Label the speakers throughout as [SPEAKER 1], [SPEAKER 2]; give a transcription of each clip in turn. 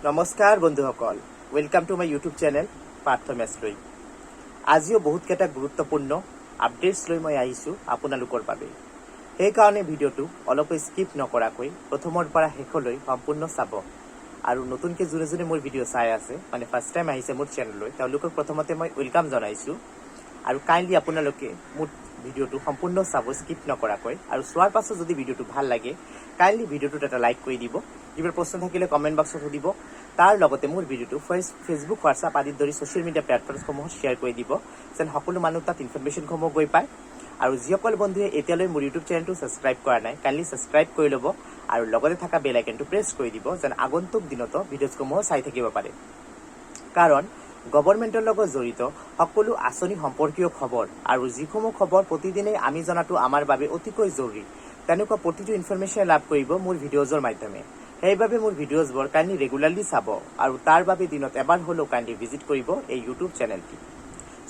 [SPEAKER 1] নমস্কাৰ বন্ধুসকল, welcome to my YouTube channel Partha মেষ্ট্ৰই। আজিও বহুত কেইটা গুৰুত্বপূৰ্ণ আপডেটছ লৈ মই আহিছোঁ আপোনালোকৰ বাবে। সেইকাৰণে ভিডিঅ'টো অলপ স্কিপ নকৰাকৈ প্ৰথমৰ পৰা শেষলৈ সম্পূৰ্ণ চাব। আৰু নতুনকৈ যোনে যোনে মোৰ ভিডিঅ' চাই আছে, মানে ফাৰ্ষ্ট টাইম আহিছে মোৰ চেনেললৈ, তেওঁলোকক প্ৰথমতে মই ৱেলকাম জনাইছোঁ। আৰু কাইণ্ডলি আপোনালোকে মোৰ ভিডিঅ'টো সম্পূৰ্ণ চাব স্কিপ নকৰাকৈ। আৰু চোৱাৰ পাছত যদি ভিডিঅ'টো ভাল লাগে, কাইণ্ডলি ভিডিঅ'টোত এটা লাইক কৰি দিব। কিবা প্ৰশ্ন থাকিলে কমেণ্ট বক্সত সুধিব। তাৰ লগতে মোৰ ভিডিঅ'টো ফেচবুক, হোৱাটছআপ আদিৰ দৰে ছ'চিয়েল মিডিয়া প্লেটফৰ্মসমূহত শ্বেয়াৰ কৰি দিব, যেন সকলো মানুহ তাত ইনফৰমেশ্যনসমূহ গৈ পায়। আৰু যিসকল বন্ধুৱে এতিয়ালৈ মোৰ ইউটিউব চেনেলটো ছাবস্ক্ৰাইব কৰা নাই, কাইণ্ডলি ছাবস্ক্ৰাইব কৰি ল'ব আৰু লগতে থকা বেল আইকনটো প্ৰেছ কৰি দিব, যেন আগন্তুক দিনতো ভিডিঅ'সমূহ চাই থাকিব পাৰে। কাৰণ গভৰ্ণমেণ্টৰ লগত জড়িত সকলো আঁচনি সম্পৰ্কীয় খবৰ আৰু যিসমূহ খবৰ প্ৰতিদিনেই আমি জনাটো আমাৰ বাবে অতিকৈ জৰুৰী, তেনেকুৱা প্ৰতিটো ইনফৰমেশ্যন লাভ কৰিব মোৰ ভিডিঅ'জৰ মাধ্যমে। সেইবাবে মোৰ ভিডিঅ'জবোৰ কাইণ্ডলি ৰেগুলাৰলি চাব আৰু তাৰ বাবে দিনত এবাৰ হ'লেও কাইণ্ডলি ভিজিট কৰিব এই ইউটিউব চেনেলটি।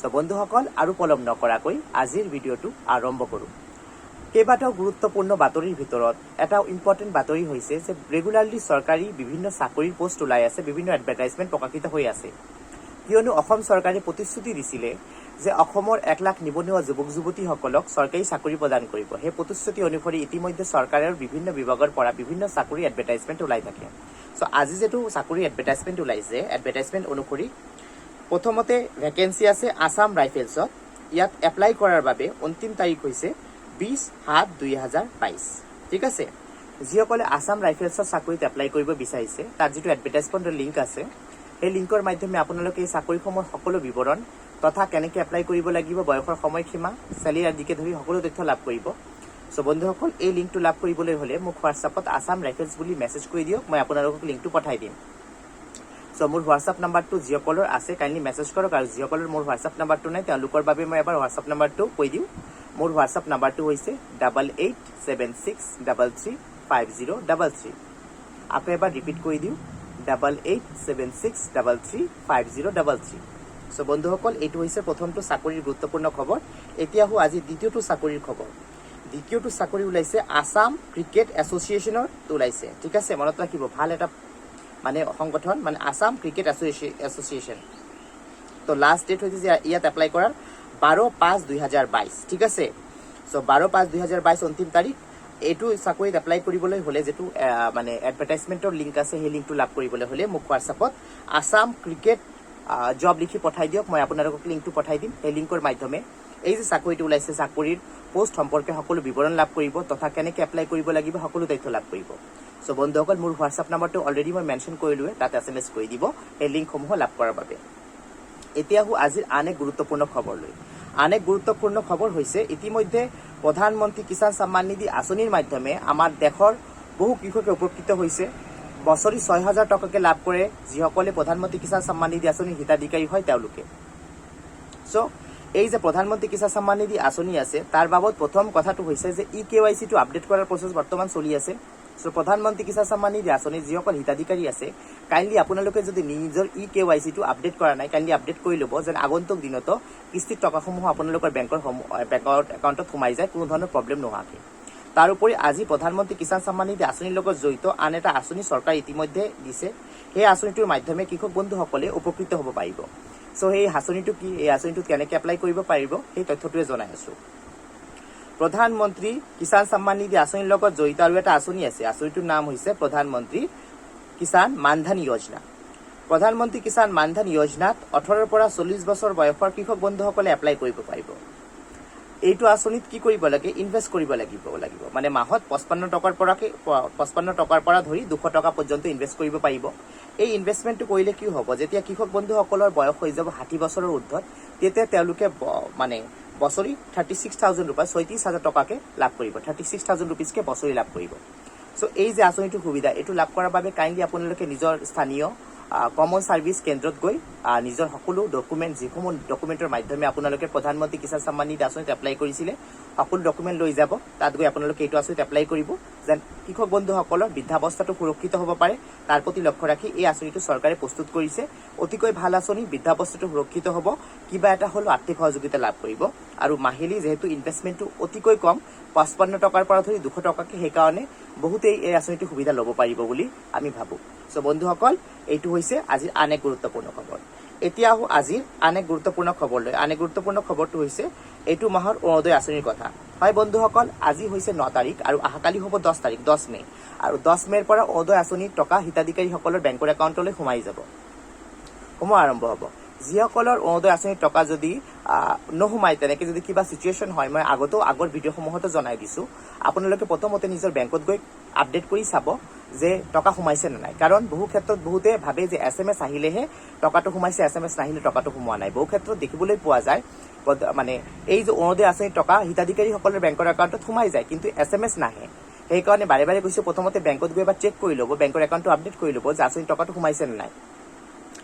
[SPEAKER 1] চ' বন্ধুসকল, আৰু পলম নকৰাকৈ আজিৰ ভিডিঅ'টো আৰম্ভ কৰোঁ। কেইবাটাও গুৰুত্বপূৰ্ণ বাতৰিৰ ভিতৰত এটা ইম্পৰ্টেণ্ট বাতৰি হৈছে যে ৰেগুলাৰলি চৰকাৰী বিভিন্ন চাকৰিৰ পোষ্ট ওলাই আছে, বিভিন্ন এডভাৰটাইজমেণ্ট প্ৰকাশিত হৈ আছে। কিয়নো অসম চৰকাৰে প্ৰতিশ্ৰুতি দিছিলে যে অসমৰ 1 লাখ নিবনুৱা যুৱক যুৱতীসকলক চৰকাৰী চাকৰি প্ৰদান কৰিব। সেই প্ৰতিশ্ৰুতি অনুসৰি ইতিমধ্যে চৰকাৰৰ বিভিন্ন বিভাগৰ পৰা বিভিন্ন চাকৰি এডভাৰটাইজমেণ্ট ওলাই থাকে। চ' আজি যিটো চাকৰি এডভাৰটাইজমেণ্ট ওলাইছে, এডভাৰটাইজমেণ্ট অনুসৰি প্ৰথমতে ভেকেঞ্চি আছে আছাম ৰাইফেলছত। ইয়াত এপ্লাই কৰাৰ বাবে অন্তিম তাৰিখ হৈছে 20/7/2022। ঠিক আছে, যিসকলে আছাম ৰাইফেলছত চাকৰিত এপ্লাই কৰিব বিচাৰিছে, তাত যিটো এডভাৰটাইজমেণ্টৰ লিংক আছে, সেই লিংকৰ মাধ্যমে আপোনালোকে এই চাকৰিসমূহৰ সকলো বিৱৰণ তথা কেনেকৈ এপ্লাই কৰিব লাগিব, বয়সৰ সময়সীমা, চেলেৰী আদিকে ধৰি সকলো তথ্য লাভ কৰিব। চ' বন্ধুসকল, এই লিংকটো লাভ কৰিবলৈ হ'লে মোক হোৱাটছআপত আছাম ৰাইফেলছ বুলি মেছেজ কৰি দিয়ক, মই আপোনালোকক লিংকটো পঠাই দিম। চ' মোৰ হোৱাটছআপ নাম্বাৰটো যিসকলৰ আছে কাইণ্ডলি মেছেজ কৰক, আৰু যিসকলৰ মোৰ হোৱাটছআপ নাম্বাৰটো নাই তেওঁলোকৰ বাবে মই এবাৰ হোৱাটছআপ নাম্বাৰটো কৈ দিওঁ। মোৰ হোৱাটছআপ নাম্বাৰটো হৈছে 8876335033। আকৌ এবাৰ ৰিপিট কৰি দিওঁ, 8876335033। চ' বন্ধুসকল, এইটো হৈছে প্ৰথমটো চাকৰিৰ গুৰুত্বপূৰ্ণ খবৰ। এতিয়া আহোঁ আজি দ্বিতীয়টো চাকৰিৰ খবৰ। দ্বিতীয়টো চাকৰি ওলাইছে আছাম ক্ৰিকেট এছ'চিয়েশ্যনৰ ওলাইছে। ঠিক আছে, মনত ৰাখিব, ভাল এটা মানে সংগঠন, মানে আছাম ক্ৰিকেট এছ'চিয়েশ্যন। তো লাষ্ট ডেট হৈছে যে ইয়াত এপ্লাই কৰাৰ 12/5/2022। ঠিক আছে, চ' 12/5/2022 অন্তিম তাৰিখ। এইটো চাকৰিত এপ্লাই কৰিবলৈ হ'লে যিটো মানে এডভাৰটাইজমেণ্টৰ লিংক আছে, সেই লিংকটো লাভ কৰিবলৈ হ'লে মোক হোৱাটছআপত আছাম ক্ৰিকেট জব লিখি পঠাই দিয়ক, মই আপোনালোকক লিংকটো পঠাই দিম। সেই লিংকৰ মাধ্যমে এই যে চাকৰিটো ওলাইছে, চাকৰিৰ পোষ্ট সম্পৰ্কে সকলো বিৱৰণ লাভ কৰিব তথা কেনেকৈ এপ্লাই কৰিব লাগিব সকলো তথ্য লাভ কৰিব। চ' বন্ধুসকল, মোৰ হোৱাটছআপ নাম্বাৰটো অলৰেডি মই মেনশ্যন কৰিলোৱে, তাত SMS কৰি দিব সেই লিংকসমূহ লাভ কৰাৰ বাবে। এতিয়া আহোঁ আজিৰ আন এক গুৰুত্বপূৰ্ণ খবৰলৈ। আন এক গুৰুত্বপূৰ্ণ খবৰ হৈছে ইতিমধ্যে প্ৰধানমন্ত্ৰী কিষাণ সন্মান নিধি আঁচনিৰ মাধ্যমে আমাৰ দেশৰ বহু কৃষকে উপকৃত হৈছে। বছৰি 6,000 টকাকৈ লাভ কৰে যিসকলে প্ৰধানমন্ত্ৰী কিষাণ সন্মান নিধি আঁচনিৰ হিতাধিকাৰী হয় তেওঁলোকে। চ' এই যে প্ৰধানমন্ত্ৰী কিষাণ সন্মান নিধি আঁচনি আছে, তাৰ বাবদ প্ৰথম কথাটো হৈছে যে EKYC-টো আপডেট কৰাৰ প্ৰচেছ বৰ্তমান চলি আছে। চ' প্ৰধানমন্ত্ৰী কিষাণ সন্মান নিধি আঁচনিৰ যিসকল হিতাধিকাৰী আছে, কাইণ্ডলি আপোনালোকে যদি নিজৰ EKYC-টো আপডেট কৰা নাই, কাইণ্ডলি আপডেট কৰি ল'ব, যেন আগন্তুক দিনতো কিস্তিৰ টকাসমূহ আপোনালোকৰ বেংকৰ একাউণ্টত সোমাই যায়, কোনো ধৰণৰ প্ৰব্লেম নোহোৱাকৈ। তাৰোপৰি আজি প্ৰধানমন্ত্ৰী কিষাণ সন্মান নিধি আঁচনিৰ লগত জড়িত আন এটা আঁচনি চৰকাৰে ইতিমধ্যে দিছে। সেই আঁচনিটোৰ মাধ্যমে কৃষক বন্ধুসকলে উপকৃত হ'ব পাৰিব। চ' সেই আঁচনিটো কি, এই আঁচনিটোত কেনেকৈ এপ্লাই কৰিব পাৰিব, সেই তথ্যটোৱে জনাই আছোঁ। প্ৰধানমন্ত্ৰী কিষাণ সন্মান নিধি আঁচনিৰ লগত জড়িত আৰু এটা আঁচনি আছে, আঁচনিটোৰ নাম হৈছে প্ৰধানমন্ত্ৰী কিষাণ মানধন যোজনা। প্ৰধানমন্ত্ৰী কিষাণ মানধন যোজনাত 18-ৰ পৰা 40 বছৰ বয়সৰ কৃষক বন্ধুসকলে এপ্লাই কৰিব পাৰিব। এইটো আঁচনিত কি কৰিব লাগে, ইনভেষ্ট কৰিব লাগিব, মানে মাহত 55 টকাৰ পৰা ধৰি 200 টকা পৰ্যন্ত ইনভেষ্ট কৰিব পাৰিব। এই ইনভেষ্টমেণ্টটো কৰিলে কি হ'ব, যেতিয়া কৃষক বন্ধুসকলৰ বয়স হৈ যাব 60 বছৰৰ ঊৰ্ধত, তেতিয়া তেওঁলোকে মানে বছৰি 36,000 ৰুপিজ, 36,000 টকাকৈ লাভ কৰিব, 36,000 ৰুপিজকৈ বছৰি লাভ কৰিব। চ' এই যে আঁচনিটোৰ সুবিধা, এইটো লাভ কৰাৰ বাবে কাইণ্ডলি আপোনালোকে নিজৰ স্থানীয় কমন ছাৰ্ভিচ কেন্দ্ৰত গৈ নিজৰ সকলো ডকুমেণ্ট, যিসমূহ ডকুমেণ্টৰ মাধ্যমে আপোনালোকে প্ৰধানমন্ত্ৰী কিষাণ সন্মান নিধি আঁচনিত এপ্লাই কৰিছিলে, সকলো ডকুমেণ্ট লৈ যাব। তাত গৈ আপোনালোকে এইটো আঁচনিত এপ্লাই কৰিব, যেন কৃষক বন্ধুসকলৰ বৃদ্ধাৱস্থাটো সুৰক্ষিত হ'ব পাৰে। তাৰ প্ৰতি লক্ষ্য ৰাখি এই আঁচনিটো চৰকাৰে প্ৰস্তুত কৰিছে। অতিকৈ ভাল আঁচনি, বৃদ্ধাৱস্থাটো সুৰক্ষিত হ'ব, কিবা এটা হ'লেও আৰ্থিক সহযোগিতা লাভ কৰিব। আৰু মাহিলী যিহেতু ইনভেষ্টমেণ্টটো অতিকৈ কম, 55 টকাৰ পৰা ধৰি 200 টকাকৈ, সেইকাৰণে বহুতেই এই আঁচনিটোৰ সুবিধা ল'ব পাৰিব বুলি আমি ভাবোঁ। চ' বন্ধুসকল, এইটো হৈছে আজিৰ আন এক গুৰুত্বপূৰ্ণ খবৰ। এতিয়া আহোঁ আজিৰ আন এক গুৰুত্বপূৰ্ণ খবৰলৈ। আন এক গুৰুত্বপূৰ্ণ খবৰটো হৈছে এইটো মাহৰ অৰুণোদয় আঁচনিৰ কথা। হয় বন্ধুসকল, আজি হৈছে 9 তাৰিখ আৰু অহাকালি হ'ব 10 তাৰিখ, 10 মে'। আৰু 10 মে'ৰ পৰা অৰুণোদয় আঁচনিৰ টকা হিতাধিকাৰীসকলৰ বেংকৰ একাউণ্টলৈ সোমাই যাব, সোমোৱা আৰম্ভ হ'ব। যিসকলৰ অৰুণোদয় আঁচনিৰ টকা যদি নোসোমায়, তেনেকৈ যদি কিবা চিটুৱেশ্যন হয়, মই আগৰ ভিডিঅ'সমূহতো জনাই দিছোঁ, আপোনালোকে প্ৰথমতে নিজৰ বেংকত গৈ আপডেট কৰি চাব যে টকা সোমাইছে নে নাই। কাৰণ বহু ক্ষেত্ৰত বহুতে ভাবে যে SMS আহিলেহে টকাটো সোমাইছে, SMS নাহিলে টকাটো সোমোৱা নাই। বহু ক্ষেত্ৰত দেখিবলৈ পোৱা যায় মানে এই যে অৰুণোদয় আঁচনিৰ টকা হিতাধিকাৰীসকলৰ বেংকৰ একাউণ্টত সোমাই যায়, কিন্তু SMS নাহে। সেইকাৰণে বাৰে বাৰে কৈছোঁ, প্ৰথমতে বেংকত গৈ এবাৰ চেক কৰি ল'ব, বেংকৰ একাউণ্টটো আপডেট কৰি ল'ব যে আঁচনিৰ টকাটো সোমাইছে নে নাই।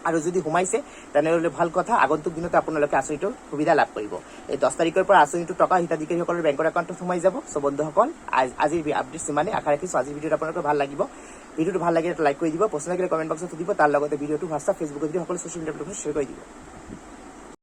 [SPEAKER 1] আৰু যদি সোমাইছে তেনেহ'লে ভাল কথা, আগন্তুক দিনতে আপোনালোকে আঁচনিটোৰ সুবিধা লাভ কৰিব। এই 10 তাৰিখৰ পৰা আঁচনিটোৰ টকা হিতাধিকাৰীসকলৰ বেংকৰ একাউণ্টত সোমাই যাব। চ' বন্ধুসকল, আজিৰ আপডেট সিমানে। আশা ৰাখিছোঁ আজিৰ ভিডিঅ'টো আপোনালোকৰ ভাল লাগিব। ভিডিঅ'টো ভাল লাগিলে লাইক কৰি দিব, প্ৰশ্ন লাগিলে কমেণ্ট বক্সত সুধিব, তাৰ লগতে ভিডিঅ'টো হোৱাটছআপ, ফেচবুকত সকলো ছ'চিয়েল মিডিয়া প্লেটফৰ্মত শ্বেয়াৰ কৰি দিব।